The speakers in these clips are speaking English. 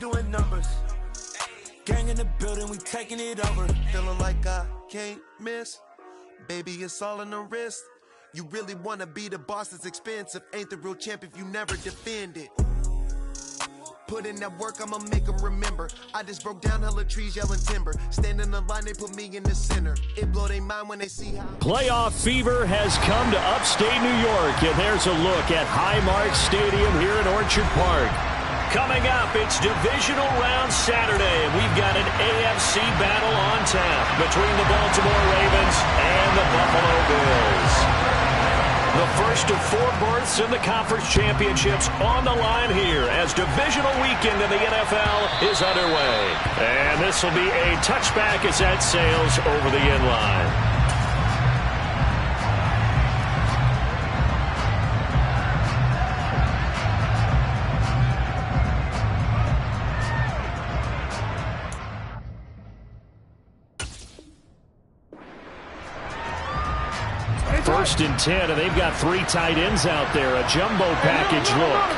doing numbers. Gang in the building, we taking it over. Feeling like I can't miss. Baby, it's all in the wrist. You really wanna be the boss, it's expensive. Ain't the real champ if you never defend it. Put in that work, I'ma make them remember. I just broke down hella trees, yelling timber. Stand in the line, they put me in the center. It blow their mind when they see how... Playoff fever has come to upstate New York, and there's a look at Highmark Stadium here in Orchard Park. Coming up, it's Divisional Round Saturday, and we've got an AFC battle on tap between the Baltimore Ravens and the Buffalo Bills. The first of 4 berths in the conference championships on the line here as divisional weekend in the NFL is underway. And this will be a touchback as that sails over the end line. First and 10, and they've got 3 tight ends out there. A jumbo package look.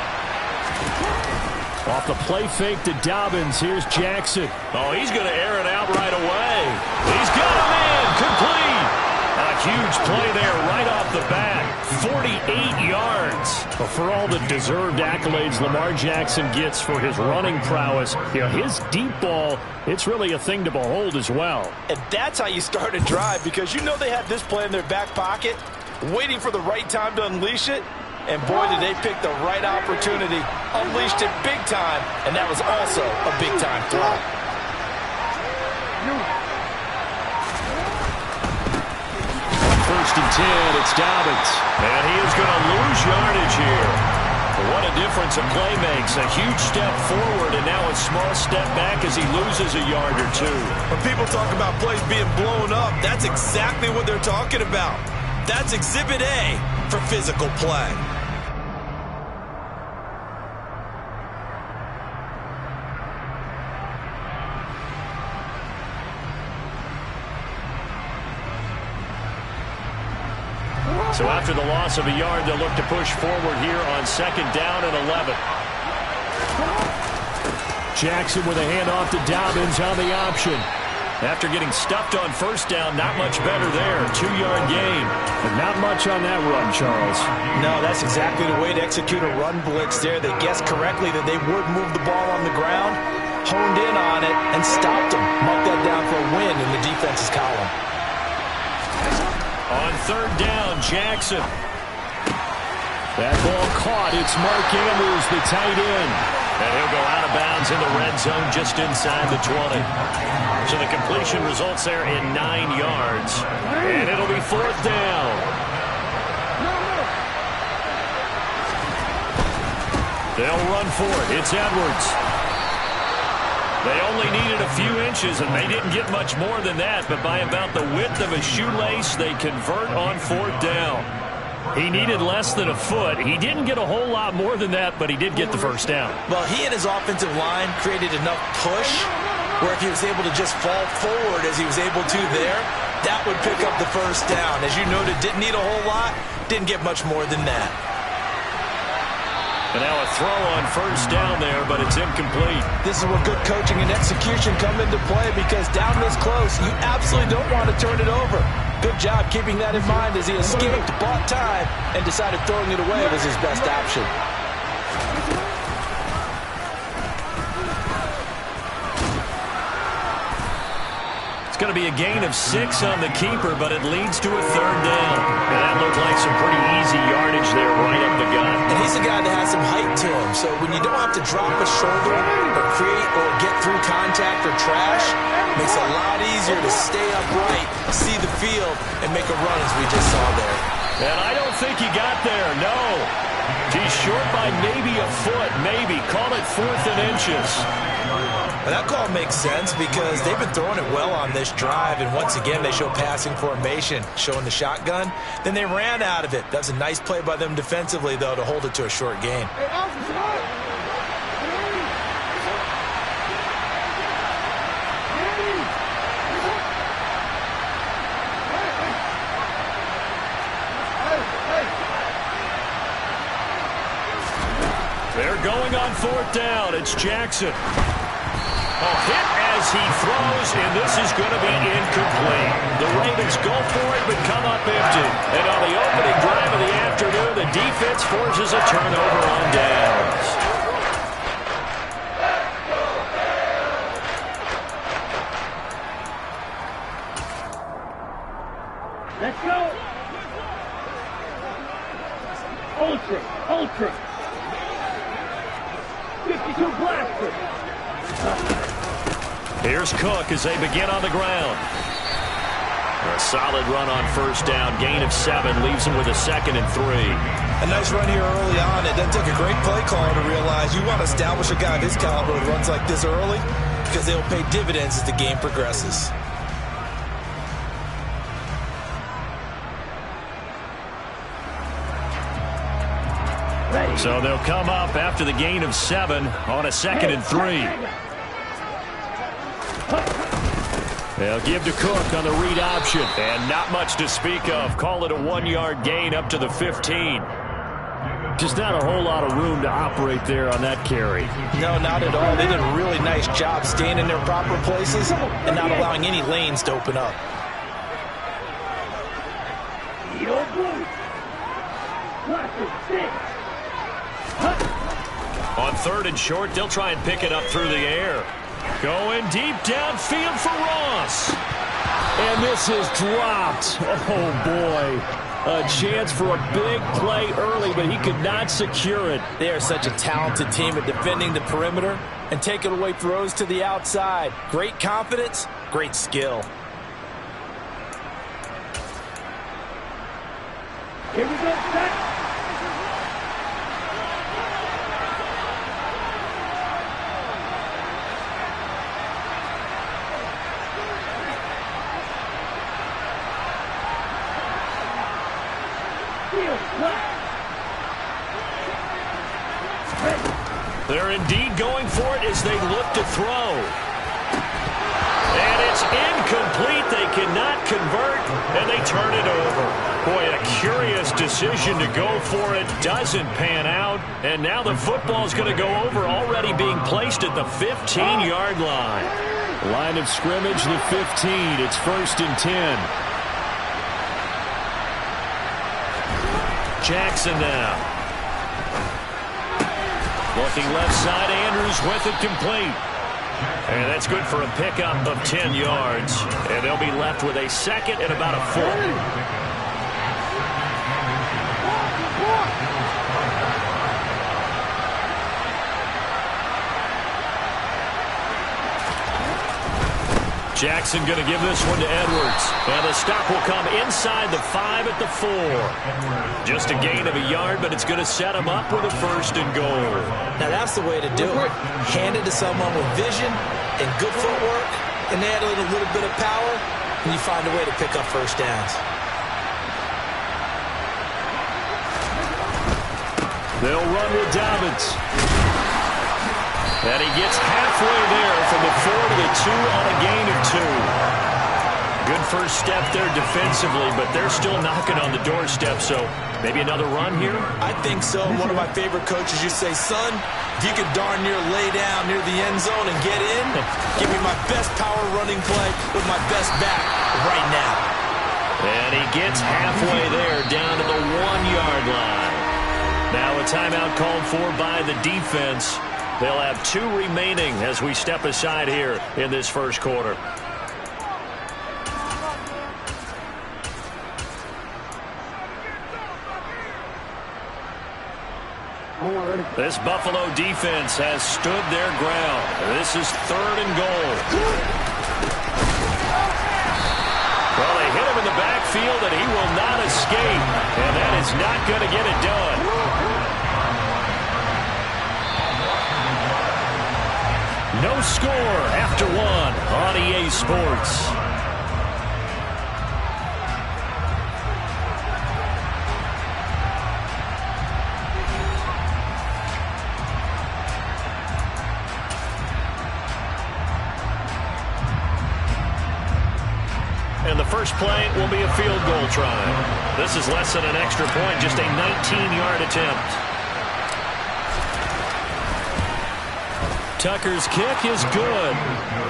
Off the play fake to Dobbins. Here's Jackson. Oh, he's going to air it out right away. He's got him in. Complete. A huge play there right off the bat. 48 yards. Well, for all the deserved accolades Lamar Jackson gets for his running prowess, his deep ball, it's really a thing to behold as well. And that's how you start a drive, because you know they have this play in their back pocket, waiting for the right time to unleash it. And boy, did they pick the right opportunity. Unleashed it big time, and that was also a big-time throw. First and 10, it's Dobbins. And he is going to lose yardage here. What a difference a play makes. A huge step forward and now a small step back as he loses a yard or 2. When people talk about plays being blown up, that's exactly what they're talking about. That's Exhibit A for physical play. So after the loss of a yard, they'll look to push forward here on 2nd down and 11. Jackson with a handoff to Dobbins on the option. After getting stuffed on 1st down, not much better there. 2-yard gain. But not much on that run, Charles. No, that's exactly the way to execute a run blitz there. They guessed correctly that they would move the ball on the ground, honed in on it, and stopped them. Marked that down for a win in the defense's column. On 3rd down, Jackson. That ball caught. It's Mark Andrews, the tight end. And he'll go out of bounds in the red zone just inside the 20. So the completion results there in 9 yards. And it'll be 4th down. They'll run for it. It's Edwards. They only needed a few inches, and they didn't get much more than that. But by about the width of a shoelace, they convert on 4th down. He needed less than a foot. He didn't get a whole lot more than that, but he did get the 1st down. Well, he and his offensive line created enough push where if he was able to just fall forward as he was able to there, that would pick up the 1st down. As you noted, didn't need a whole lot, didn't get much more than that. And now a throw on 1st down there, but it's incomplete. This is where good coaching and execution come into play, because down this close, you absolutely don't want to turn it over. Good job keeping that in mind as he escaped, bought time, and decided throwing it away was his best option. It's going to be a gain of 6 on the keeper, but it leads to a 3rd down. And that looked like some pretty easy yardage there right up the gut. And he's a guy that has some height to him, so when you don't have to drop a shoulder or create or get through contact or trash, it makes it a lot easier to stay upright, see the field, and make a run as we just saw there. And I don't think he got there, no. He's short by maybe a foot, maybe. Call it 4th and inches. Well, that call makes sense because they've been throwing it well on this drive, and once again they show passing formation, showing the shotgun. Then they ran out of it. That was a nice play by them defensively, though, to hold it to a short gain. They're going on 4th down. It's Jackson. Hit as he throws, and this is going to be incomplete. The Ravens go for it, but come up empty. And on the opening drive of the afternoon, the defense forces a turnover on downs. Let's go. Ultra. 52 blaster. Here's Cook as they begin on the ground. A solid run on 1st down. Gain of 7 leaves them with a 2nd and 3. A nice run here early on. It doesn't take a great play caller to realize you want to establish a guy of his caliber who runs like this early because they'll pay dividends as the game progresses. So they'll come up after the gain of 7 on a 2nd and 3. They'll give to Cook on the read option. And not much to speak of. Call it a 1-yard gain up to the 15. Just not a whole lot of room to operate there on that carry. No, not at all. They did a really nice job staying in their proper places and not allowing any lanes to open up. On 3rd and short, they'll try and pick it up through the air. Going deep downfield for Ross. And this is dropped. Oh, boy. A chance for a big play early, but he could not secure it. They are such a talented team at defending the perimeter and taking away throws to the outside. Great confidence, great skill. Here we go, set. They're indeed going for it as they look to throw. And it's incomplete. They cannot convert, and they turn it over. Boy, a curious decision to go for it. Doesn't pan out, and now the football's going to go over, already being placed at the 15-yard line. Line of scrimmage, the 15. It's 1st and 10. Jackson now. Looking left side, Andrews with it complete. And that's good for a pickup of 10 yards. And they'll be left with a 2nd and about a 4. Jackson going to give this one to Edwards. And the stop will come inside the 5 at the 4. Just a gain of a yard, but it's going to set him up with a 1st and goal. Now that's the way to do it. Hand it to someone with vision and good footwork, and add a little bit of power, and you find a way to pick up 1st downs. They'll run with Dobbins. And he gets halfway there from the 4 to the 2 on a gain of 2. Good first step there defensively, but they're still knocking on the doorstep, so maybe another run here? I think so. One of my favorite coaches used to say, son, if you could darn near lay down near the end zone and get in, give me my best power running play with my best back right now. And he gets halfway there down to the 1-yard line. Now a timeout called for by the defense. They'll have 2 remaining as we step aside here in this first quarter. This Buffalo defense has stood their ground. This is 3rd and goal. Well, they hit him in the backfield, and he will not escape. And that is not going to get it done. No score after 1 on EA Sports. And the first play will be a field goal try. This is less than an extra point, just a 19-yard attempt. Tucker's kick is good.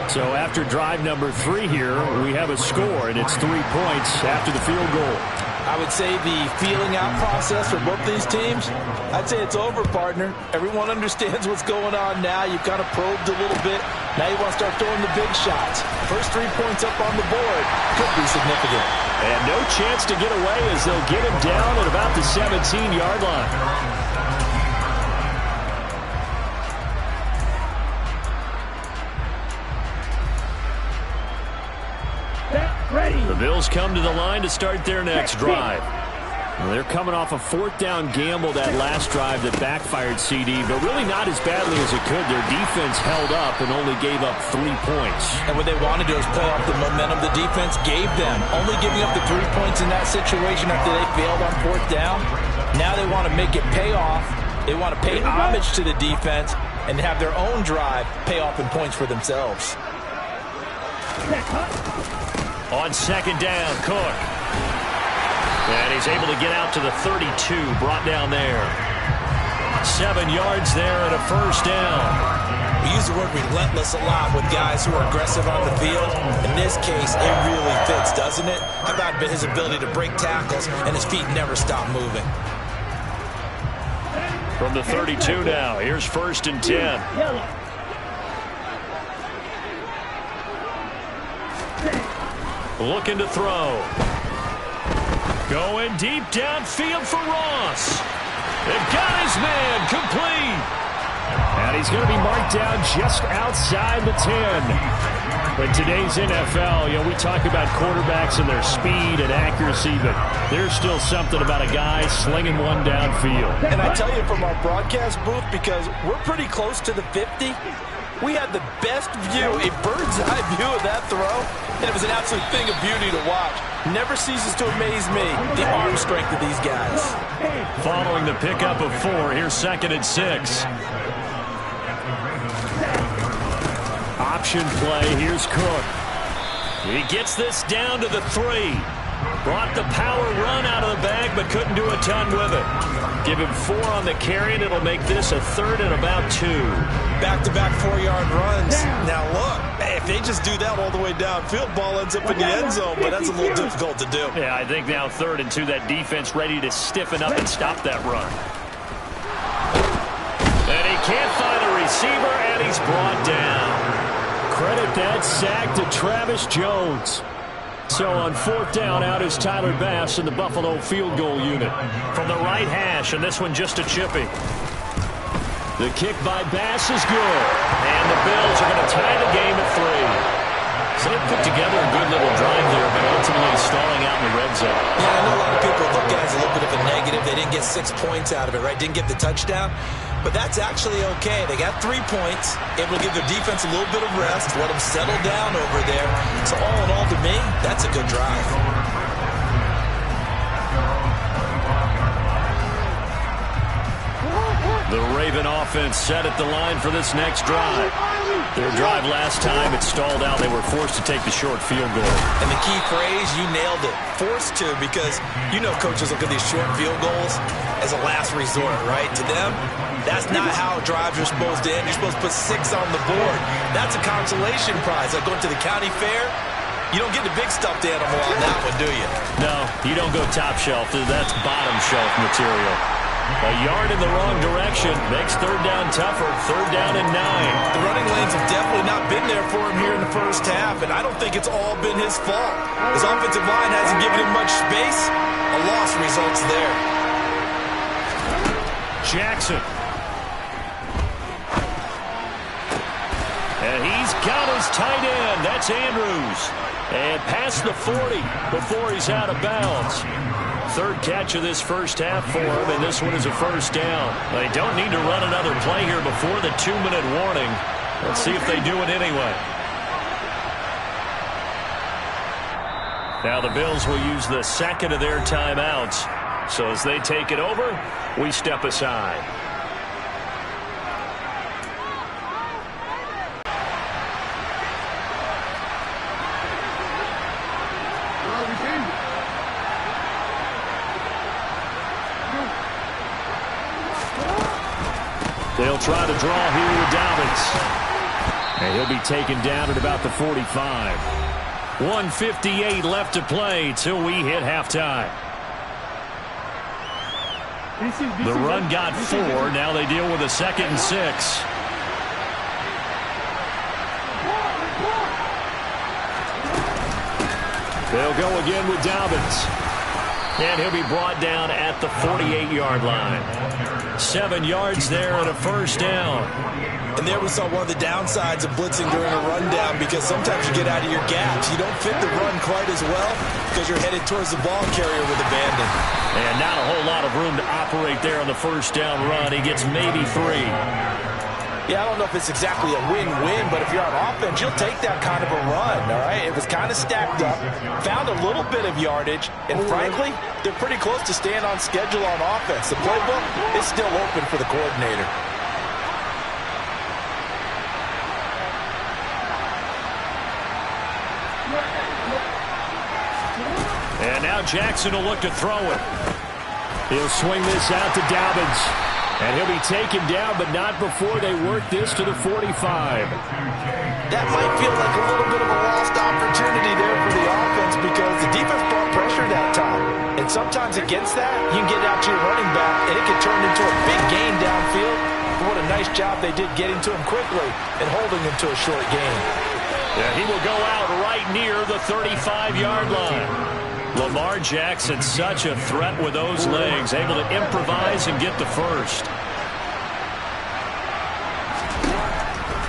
So after drive number 3 here, we have a score, and it's 3 points after the field goal. I would say the feeling out process for both these teams, I'd say it's over, partner. Everyone understands what's going on now. You've kind of probed a little bit. Now you want to start throwing the big shots. First 3 points up on the board could be significant. And no chance to get away as they'll get him down at about the 17-yard line. The Bills come to the line to start their next drive. Well, they're coming off a 4th down gamble that last drive that backfired CD, but really not as badly as it could. Their defense held up and only gave up 3 points. And what they want to do is play off the momentum the defense gave them. Only giving up the 3 points in that situation after they failed on 4th down. Now they want to make it pay off. They want to pay homage to the defense and have their own drive pay off in points for themselves. On 2nd down, Cook. And he's able to get out to the 32, brought down there. 7 yards there and a 1st down. We use the word relentless a lot with guys who are aggressive on the field. In this case, it really fits, doesn't it? How about his ability to break tackles and his feet never stop moving? From the 32 now, here's 1st and 10. Looking to throw. Going deep downfield for Ross. They've got his man complete. And he's going to be marked down just outside the 10. In today's NFL, we talk about quarterbacks and their speed and accuracy, but there's still something about a guy slinging one downfield. And I tell you from our broadcast booth, because we're pretty close to the 50, we had the best view, a bird's eye view of that throw, and it was an absolute thing of beauty to watch. Never ceases to amaze me, the arm strength of these guys. Following the pickup of 4, here's 2nd and 6. Option play, here's Cook. He gets this down to the 3. Brought the power run out of the bag, but couldn't do a ton with it. Give him 4 on the carry, and it'll make this a 3rd and about 2. Back-to-back 4-yard runs. Now look, if they just do that all the way downfield, ball ends up in the end zone, but that's a little difficult to do. Yeah, I think now 3rd and 2, that defense ready to stiffen up and stop that run. And he can't find a receiver, and he's brought down. Credit that sack to Travis Jones. So on 4th down, out is Tyler Bass in the Buffalo field goal unit. From the right hash, and this one just a chippy. The kick by Bass is good. And the Bills are going to tie the game at 3. So they put together a good little drive there, but ultimately stalling out in the red zone. Yeah, I know a lot of people look at it as a little bit of a negative. They didn't get 6 points out of it, right? Didn't get the touchdown. But that's actually okay. They got 3 points, able to give their defense a little bit of rest, let them settle down over there. So all in all, to me, that's a good drive. The Raven offense set at the line for this next drive. Their drive last time, it stalled out. They were forced to take the short field goal. And the key phrase, you nailed it, forced to, because coaches look at these short field goals as a last resort, right? To them, that's not how drives are supposed to end. You're supposed to put 6 on the board. That's a consolation prize. Like going to the county fair, you don't get the big stuffed animal on that one, do you? No, you don't go top shelf. That's bottom shelf material. A yard in the wrong direction makes 3rd down tougher. 3rd down and 9. The running lanes have definitely not been there for him here in the first half, and I don't think it's all been his fault. His offensive line hasn't given him much space. A loss results there. Jackson. And he's got his tight end. That's Andrews. And past the 40 before he's out of bounds. 3rd catch of this first half for him, and this one is a 1st down. They don't need to run another play here before the 2-minute warning. Let's see if they do it anyway. Now the Bills will use the 2nd of their timeouts. So as they take it over, we step aside. They'll try to draw here with Dobbins. And he'll be taken down at about the 45. 1:58 left to play till we hit halftime. The run got 4. Now they deal with a 2nd and 6. They'll go again with Dobbins. And he'll be brought down at the 48-yard line. 7 yards there and a first down. And there we saw one of the downsides of blitzing during a rundown, because sometimes you get out of your gaps. You don't fit the run quite as well because you're headed towards the ball carrier with abandon. And not a whole lot of room to operate there on the first down run. He gets maybe 3. Yeah, I don't know if it's exactly a win-win, but if you're on offense, you'll take that kind of a run, all right? It was kind of stacked up, found a little bit of yardage, and frankly, they're pretty close to staying on schedule on offense. The playbook is still open for the coordinator. And now Jackson will look to throw it. He'll swing this out to Dobbins. And he'll be taken down, but not before they work this to the 45. That might feel like a little bit of a lost opportunity there for the offense, because the defense brought pressure that time. And sometimes against that, you can get out to your running back, and it can turn into a big gain downfield. But what a nice job they did getting to him quickly and holding him to a short gain. Yeah, he will go out right near the 35-yard line. Lamar Jackson, such a threat with those legs, able to improvise and get the first.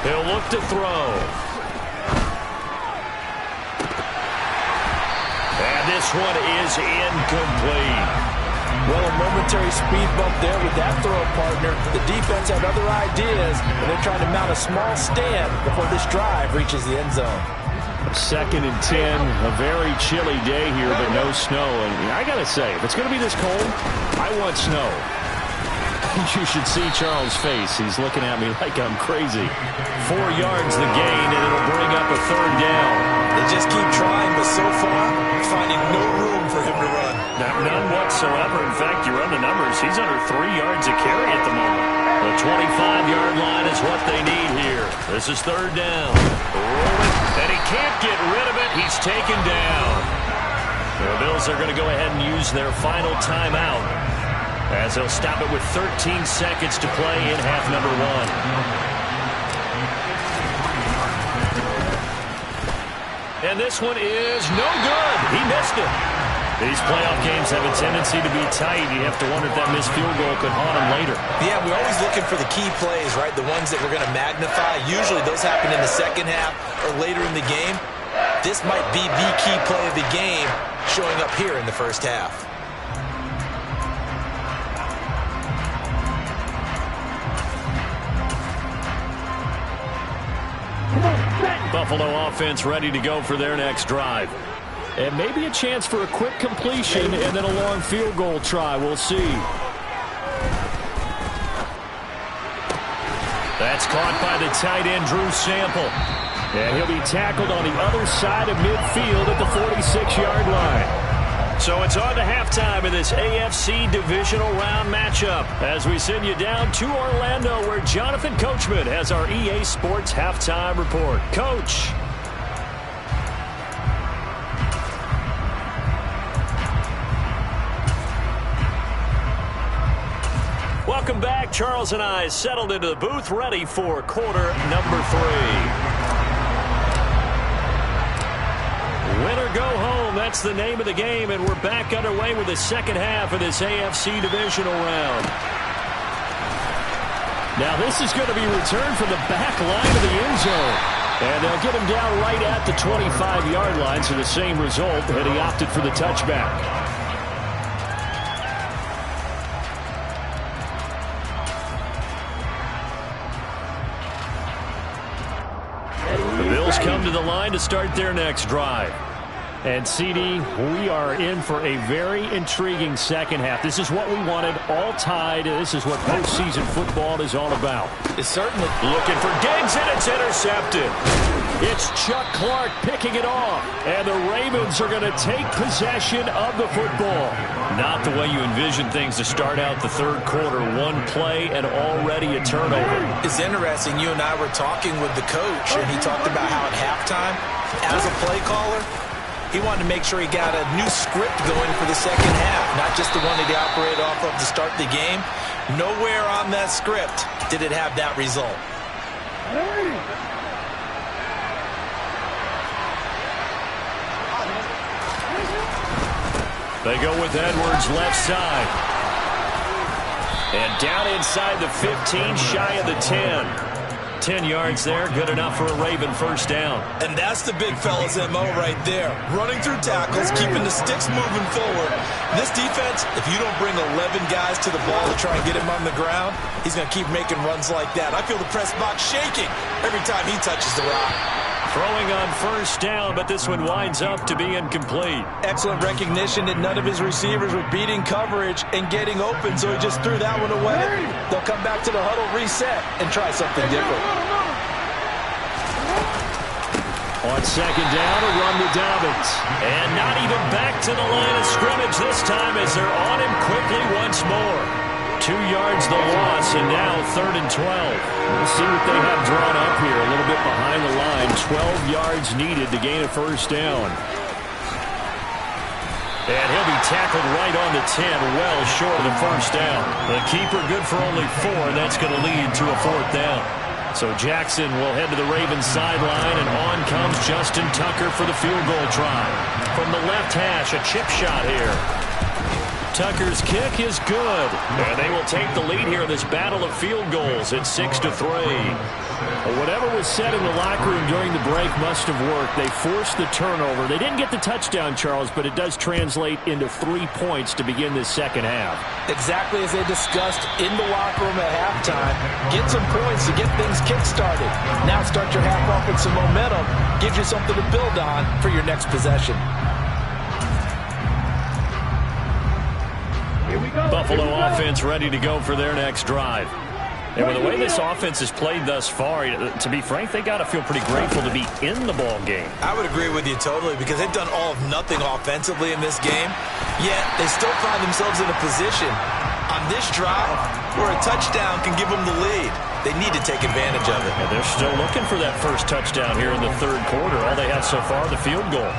He'll look to throw. And this one is incomplete. Well, a momentary speed bump there with that throw, partner. The defense had other ideas, and they're trying to mount a small stand before this drive reaches the end zone. 2nd and 10, a very chilly day here, but no snow. And I got to say, if it's going to be this cold, I want snow. You should see Charles' face. He's looking at me like I'm crazy. 4 yards the gain, and it'll bring up a 3rd down. They just keep trying, but so far, finding no room for him to run. None whatsoever. In fact, you run the numbers, he's under 3 yards a carry at the moment. The 25-yard line is what they need here. This is 3rd down. Rolling, and he can't get rid of it. He's taken down. The Bills are going to go ahead and use their final timeout, as they'll stop it with 13 seconds to play in half number 1. And this one is no good. He missed it. These playoff games have a tendency to be tight. You have to wonder if that missed field goal could haunt him later. Yeah, we're always looking for the key plays, right? The ones that we're going to magnify. Usually those happen in the second half or later in the game. This might be the key play of the game showing up here in the first half. Buffalo offense ready to go for their next drive. And maybe a chance for a quick completion and then a long field goal try. We'll see. That's caught by the tight end, Drew Sample. And he'll be tackled on the other side of midfield at the 46-yard line. So it's on to halftime in this AFC divisional round matchup as we send you down to Orlando, where Jonathan Coachman has our EA Sports halftime report. Coach. Welcome back. Charles and I settled into the booth, ready for quarter number 3. Win or go home, that's the name of the game, and we're back underway with the second half of this AFC divisional round. Now this is going to be returned from the back line of the end zone, and they'll get him down right at the 25-yard line, so the same result, and he opted for the touchback. The Bills come to the line to start their next drive. And, CD, we are in for a very intriguing second half. This is what we wanted, all tied. This is what postseason football is all about. It's certainly looking for Diggs, and it's intercepted. It's Chuck Clark picking it off. And the Ravens are going to take possession of the football. Not the way you envision things to start out the third quarter. One play and already a turnover. It's interesting. You and I were talking with the coach, and he talked about how at halftime, as a play caller, he wanted to make sure he got a new script going for the second half, not just the one that he operated off of to start the game. Nowhere on that script did it have that result. They go with Edwards left side. And down inside the 15, shy of the 10. 10 yards there, good enough for a Raven first down. And that's the big fella's MO right there. Running through tackles, keeping the sticks moving forward. This defense, if you don't bring 11 guys to the ball to try and get him on the ground, he's going to keep making runs like that. I feel the press box shaking every time he touches the rock. Throwing on first down, but this one winds up to be incomplete. Excellent recognition that none of his receivers were beating coverage and getting open, so he just threw that one away. They'll come back to the huddle, reset, and try something different. On second down, a run to Dobbins. And not even back to the line of scrimmage this time as they're on him quickly once more. 2 yards the loss, and now 3rd and 12. We'll see what they have drawn up here. A little bit behind the line. 12 yards needed to gain a first down. And he'll be tackled right on the 10, well short of the first down. The keeper good for only 4, and that's going to lead to a 4th down. So Jackson will head to the Ravens sideline, and on comes Justin Tucker for the field goal try. From the left hash, a chip shot here. Tucker's kick is good, and they will take the lead here in this battle of field goals at 6-3. Whatever was said in the locker room during the break must have worked. They forced the turnover. They didn't get the touchdown, Charles, but it does translate into 3 points to begin this second half. Exactly as they discussed in the locker room at halftime. Get some points to get things kick-started. Now start your half off with some momentum. Gives you something to build on for your next possession. Buffalo offense ready to go for their next drive. And with the way this offense has played thus far, to be frank, they got to feel pretty grateful to be in the ball game. I would agree with you totally because they've done all of nothing offensively in this game, yet they still find themselves in a position on this drive where a touchdown can give them the lead. They need to take advantage of it. And they're still looking for that first touchdown here in the third quarter. All they have so far, the field goal.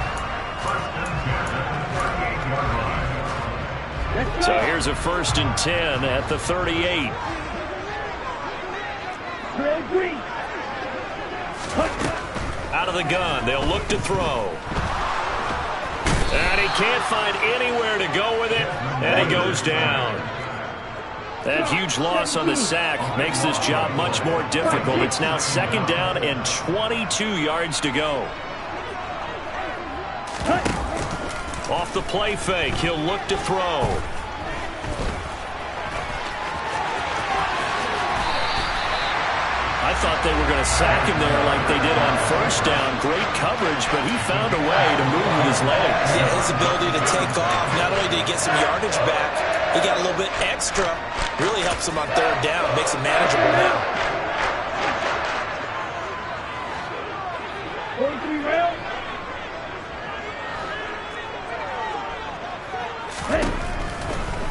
So here's a 1st and 10 at the 38. Out of the gun, they'll look to throw. And he can't find anywhere to go with it, and he goes down. That huge loss on the sack makes this job much more difficult. It's now 2nd down and 22 yards to go. Off the play fake, he'll look to throw. I thought they were going to sack him there like they did on first down. Great coverage, but he found a way to move with his legs. Yeah, his ability to take off. Not only did he get some yardage back, he got a little bit extra. Really helps him on 3rd down. Makes it manageable now.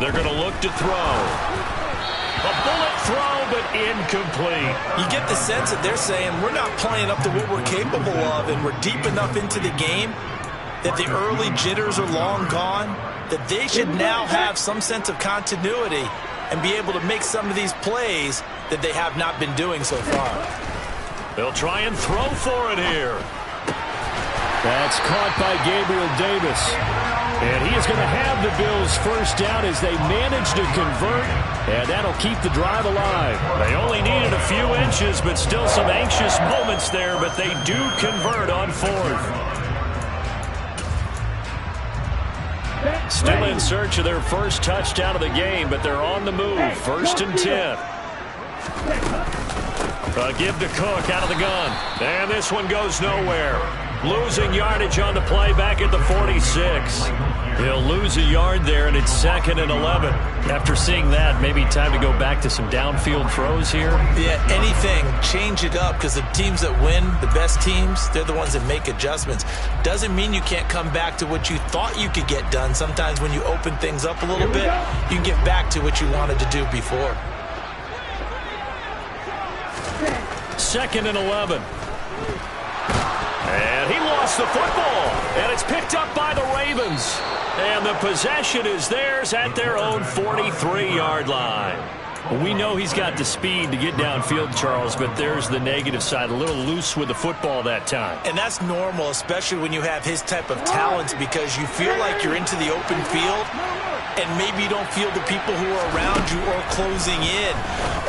They're going to look to throw. A bullet throw, but incomplete. You get the sense that they're saying we're not playing up to what we're capable of, and we're deep enough into the game that the early jitters are long gone, that they should now have some sense of continuity and be able to make some of these plays that they have not been doing so far. They'll try and throw for it here. That's caught by Gabriel Davis. And he is going to have the Bills first down as they manage to convert, and that'll keep the drive alive. They only needed a few inches, but still some anxious moments there, but they do convert on 4th. Still in search of their first touchdown of the game, but they're on the move. 1st and 10. Give to Cook out of the gun. And this one goes nowhere. Losing yardage on the play back at the 46. He'll lose a yard there, and it's 2nd and 11. After seeing that, maybe time to go back to some downfield throws here. Yeah, anything. Change it up, because the teams that win, the best teams, they're the ones that make adjustments. Doesn't mean you can't come back to what you thought you could get done. Sometimes when you open things up a little bit, you can get back to what you wanted to do before. 2nd and 11. And he lost the football. And it's picked up by the Ravens. And the possession is theirs at their own 43-yard line. We know he's got the speed to get downfield, Charles, but there's the negative side. A little loose with the football that time. And that's normal, especially when you have his type of talents, because you feel like you're into the open field, and maybe you don't feel the people who are around you or closing in.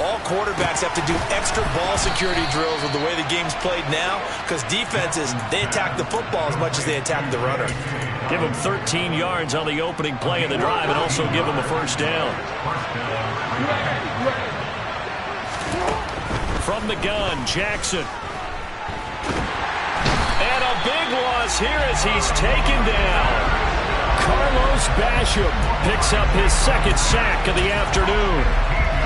All quarterbacks have to do extra ball security drills with the way the game's played now, because defenses, they attack the football as much as they attack the runner. Give him 13 yards on the opening play of the drive and also give him a first down. From the gun, Jackson. And a big loss here as he's taken down. Carlos Basham picks up his 2nd sack of the afternoon.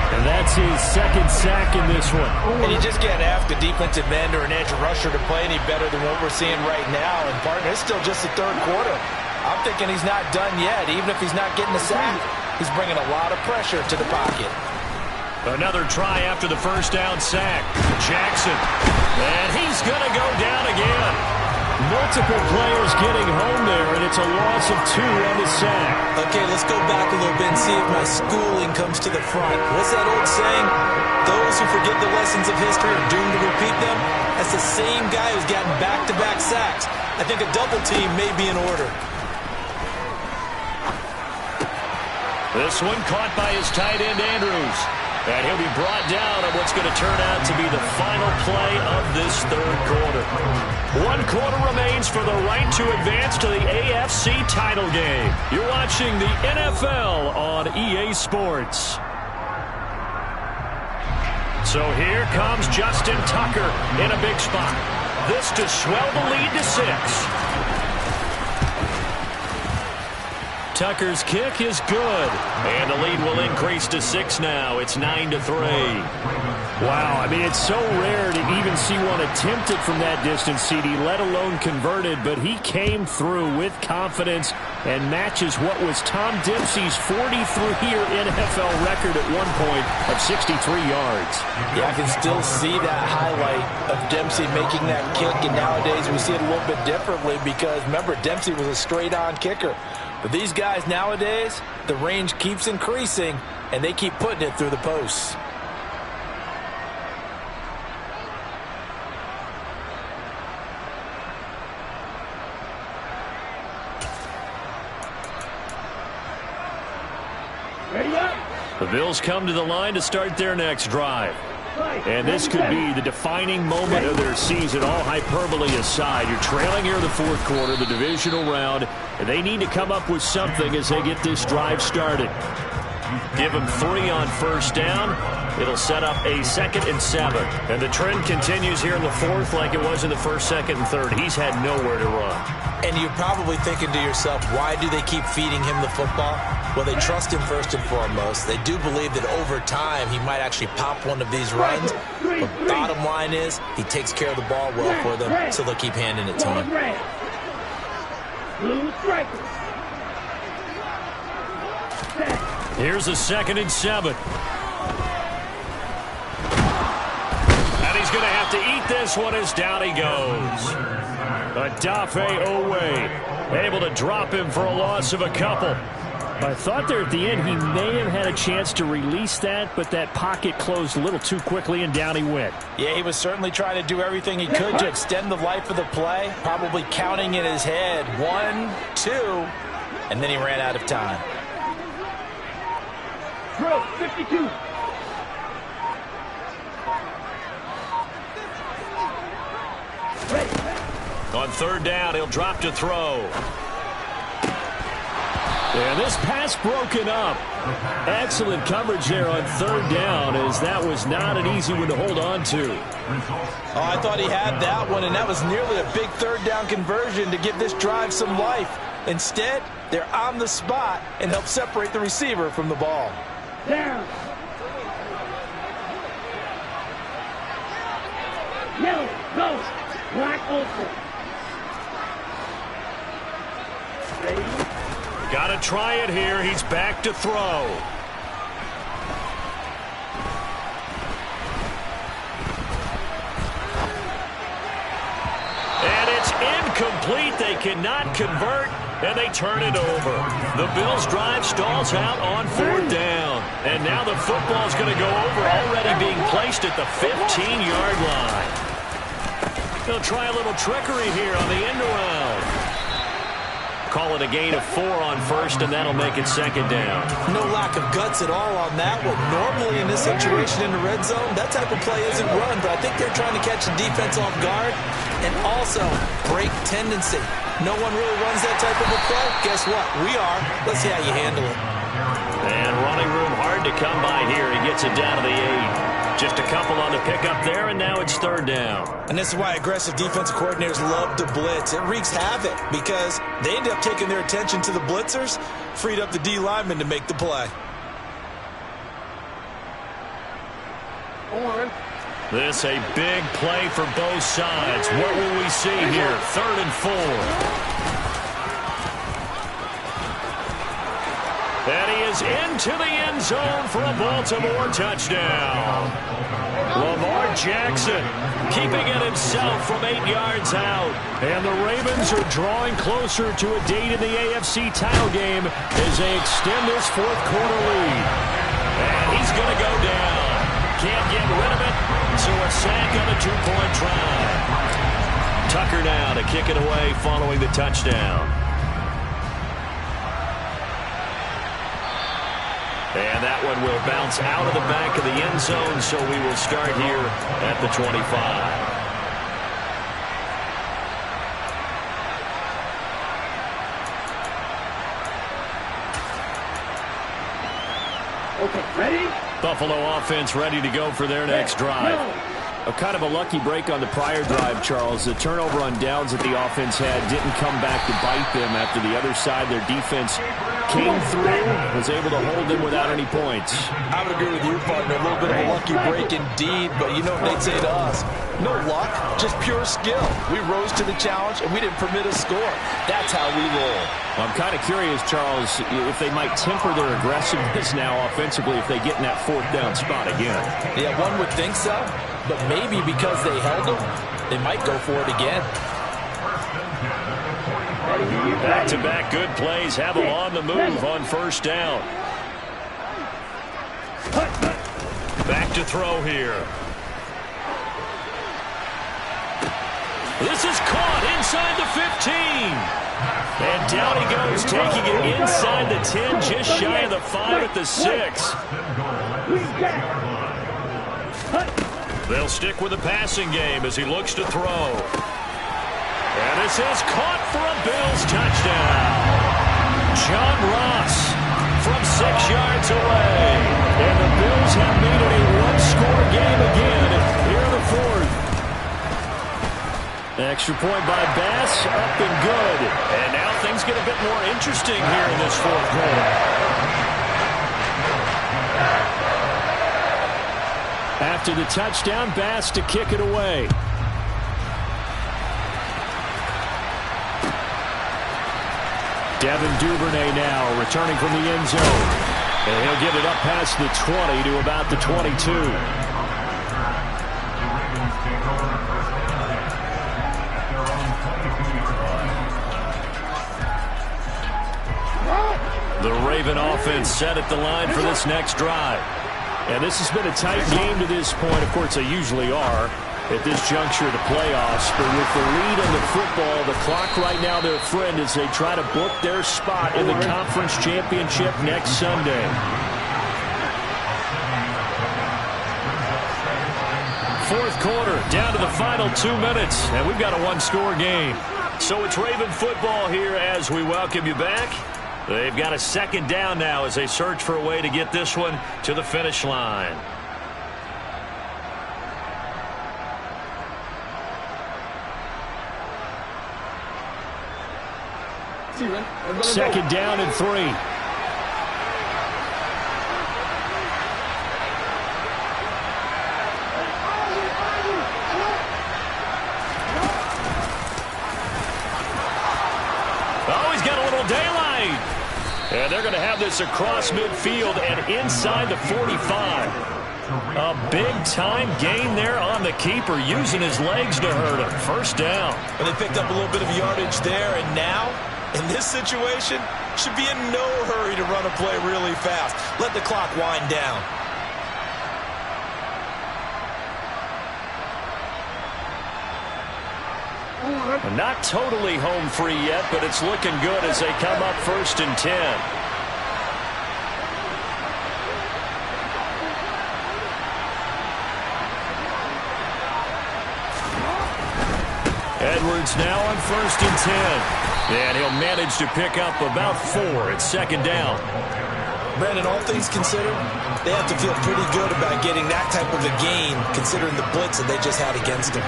And that's his 2nd sack in this one. And you just can't ask a defensive end or an edge rusher to play any better than what we're seeing right now. And, partner, it's still just the 3rd quarter. I'm thinking he's not done yet. Even if he's not getting a sack, he's bringing a lot of pressure to the pocket. Another try after the first down sack. Jackson. And he's going to go down again. Multiple players getting home there, and it's a loss of 2 on the sack. Okay, let's go back a little bit and see if my schooling comes to the front. What's that old saying? Those who forget the lessons of history are doomed to repeat them. That's the same guy who's gotten back-to-back sacks. I think a double team may be in order. This one caught by his tight end, Andrews. And he'll be brought down on what's going to turn out to be the final play of this 3rd quarter. 1 quarter remains for the right to advance to the AFC title game. You're watching the NFL on EA Sports. So here comes Justin Tucker in a big spot. This to swell the lead to 6. Tucker's kick is good. And the lead will increase to 6 now. It's 9-3. Wow, I mean, it's so rare to even see one attempted from that distance, CD, let alone converted. But he came through with confidence and matches what was Tom Dempsey's 43-year NFL record at one point of 63 yards. Yeah, I can still see that highlight of Dempsey making that kick. And nowadays we see it a little bit differently because, remember, Dempsey was a straight-on kicker. But these guys nowadays, the range keeps increasing, and they keep putting it through the posts. Ready up. The Bills come to the line to start their next drive. And this could be the defining moment of their season, all hyperbole aside. You're trailing here in the 4th quarter, the divisional round, and they need to come up with something as they get this drive started. Give them 3 on first down. It'll set up a 2nd and 7. And the trend continues here in the 4th like it was in the 1st, 2nd, and 3rd. He's had nowhere to run. And you're probably thinking to yourself, why do they keep feeding him the football? Well, they trust him first and foremost. They do believe that over time he might actually pop one of these runs. But bottom line is he takes care of the ball well for them, so they'll keep handing it to him. Blue strikers. Here's a 2nd and 7. And he's going to have to eat this one as down he goes. Adafe Owe able to drop him for a loss of a couple. I thought there at the end he may have had a chance to release that, but that pocket closed a little too quickly and down he went. Yeah, he was certainly trying to do everything he could to extend the life of the play, probably counting in his head 1, 2, and then he ran out of time. Throw 52. On 3rd down, he'll drop to throw. And this pass broken up. Excellent coverage there on 3rd down, as that was not an easy one to hold on to. Oh, I thought he had that one, and that was nearly a big 3rd down conversion to give this drive some life. Instead, they're on the spot and help separate the receiver from the ball. Down. Yellow, go. Black ultra. Ready? Got to try it here. He's back to throw. And it's incomplete. They cannot convert, and they turn it over. The Bills' drive stalls out on 4th down. And now the football's going to go over, already being placed at the 15-yard line. They'll try a little trickery here on the end around. Call it a gain of 4 on 1st, and that'll make it 2nd down. No lack of guts at all on that one. Normally in this situation in the red zone, that type of play isn't run, but I think they're trying to catch the defense off guard and also break tendency. No one really runs that type of a play. Guess what? We are. Let's see how you handle it. And running room hard to come by here. He gets it down to the 8. Just a couple on the pickup there, and now it's 3rd down. And this is why aggressive defensive coordinators love to blitz. It wreaks havoc because they end up taking their attention to the blitzers, freed up the D lineman to make the play. This a big play for both sides. What will we see here? 3rd and 4. And he is into the end zone for a Baltimore touchdown. Lamar Jackson keeping it himself from 8 yards out. And the Ravens are drawing closer to a date in the AFC title game as they extend this 4th quarter lead. And he's going to go down. Can't get rid of it, so a sack on a 2-point try. Tucker now to kick it away following the touchdown. And that one will bounce out of the back of the end zone, so we will start here at the 25. Okay, ready? Buffalo offense ready to go for their next drive. A kind of a lucky break on the prior drive, Charles. The turnover on downs that the offense had didn't come back to bite them after the other side. Their defense came through, was able to hold them without any points. I would agree with you, partner. A little bit of a lucky break indeed, but you know what they'd say to us? No luck, just pure skill. We rose to the challenge, and we didn't permit a score. That's how we roll. Well, I'm kind of curious, Charles, if they might temper their aggressiveness now offensively if they get in that 4th down spot again. Yeah, one would think so, but maybe because they held them, they might go for it again. Back-to-back good plays have them on the move on 1st down. Back to throw here. This is caught inside the 15. And down he goes, taking it inside the 10, just shy of the 5 at the 6. They'll stick with the passing game as he looks to throw. And this is caught for a Bills touchdown. John Ross from 6 yards away. And the Bills have made it a one-score game again here in the 4th. Extra point by Bass, up and good. And now things get a bit more interesting here in this 4th quarter. After the touchdown, Bass to kick it away. Devin Duvernay now returning from the end zone. And he'll get it up past the 20 to about the 22. The Raven offense set at the line for this next drive. And this has been a tight game to this point. Of course, they usually are at this juncture of the playoffs. But with the lead on the football, the clock right now their friend as they try to book their spot in the conference championship next Sunday. Fourth quarter, down to the final 2 minutes, and we've got a one-score game. So it's Raven football here as we welcome you back. They've got a 2nd down now as they search for a way to get this one to the finish line. Second down and 3. Oh, he's got a little daylight. And they're going to have this across midfield and inside the 45. A big-time gain there on the keeper, using his legs to hurt him. First down. And they picked up a little bit of yardage there, and now, in this situation, should be in no hurry to run a play really fast. Let the clock wind down. Not totally home free yet, but it's looking good as they come up 1st and 10. Edwards now on 1st and 10. And he'll manage to pick up about 4 at second down. Brandon, all things considered, they have to feel pretty good about getting that type of a gain, considering the blitz that they just had against them.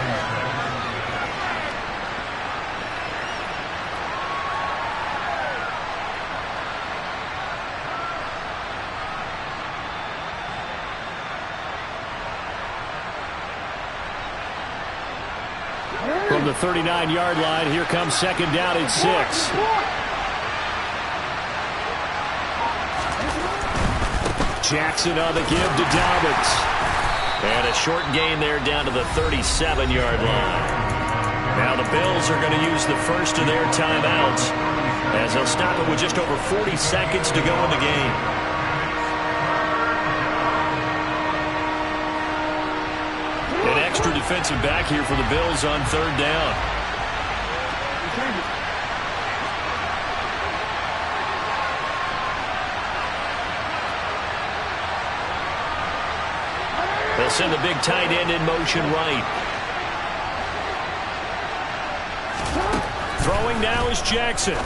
From the 39-yard line, here comes second down and 6. Jackson on the give to Dobbins. And a short gain there down to the 37-yard line. Now the Bills are going to use the first of their timeouts as they'll stop it with just over 40 seconds to go in the game. An extra defensive back here for the Bills on third down. They'll send the big tight end in motion right. Throwing now is Jackson.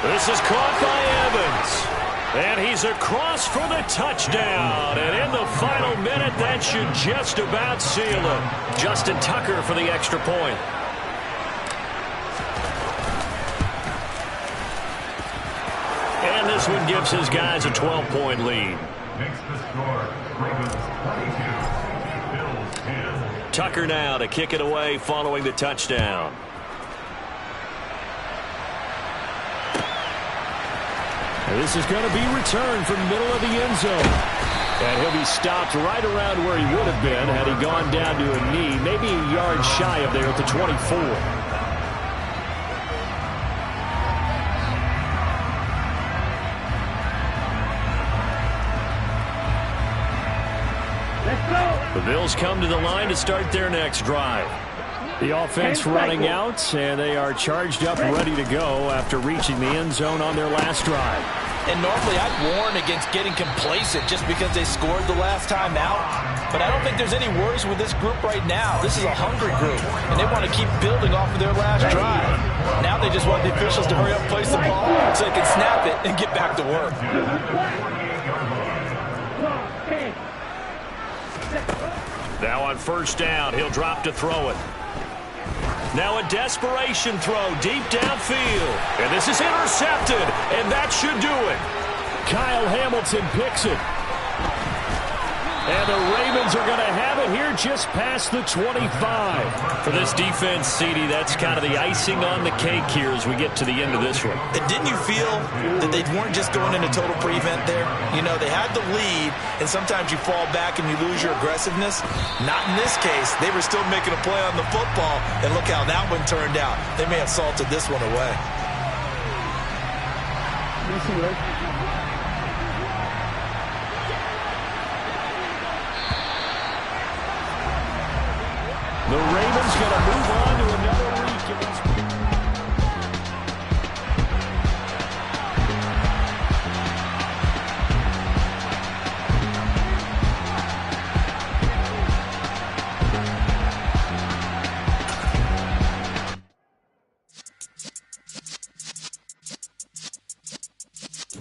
This is caught by Evans. And he's across for the touchdown. And in the final minute, that should just about seal it. Justin Tucker for the extra point. And this one gives his guys a 12-point lead. Makes the score. Ravens 22, Bills 10. Tucker now to kick it away following the touchdown. This is going to be returned from the middle of the end zone. And he'll be stopped right around where he would have been had he gone down to a knee, maybe a yard shy of there at the 24. The Bills come to the line to start their next drive. The offense running out, and they are charged up, ready to go after reaching the end zone on their last drive. And normally I'd warn against getting complacent just because they scored the last time out. But I don't think there's any worries with this group right now. This is a hungry group, and they want to keep building off of their last drive. Now they just want the officials to hurry up, place the ball, so they can snap it and get back to work. Now on first down, he'll drop to throw it. Now a desperation throw deep downfield. And this is intercepted, and that should do it. Kyle Hamilton picks it. And the Ravens are going to have it here just past the 25. For this defense, CD, that's kind of the icing on the cake here as we get to the end of this one. And didn't you feel that they weren't just going into total prevent there? You know, they had the lead, and sometimes you fall back and you lose your aggressiveness. Not in this case. They were still making a play on the football, and look how that one turned out. They may have salted this one away. The Ravens going to move on to another week against...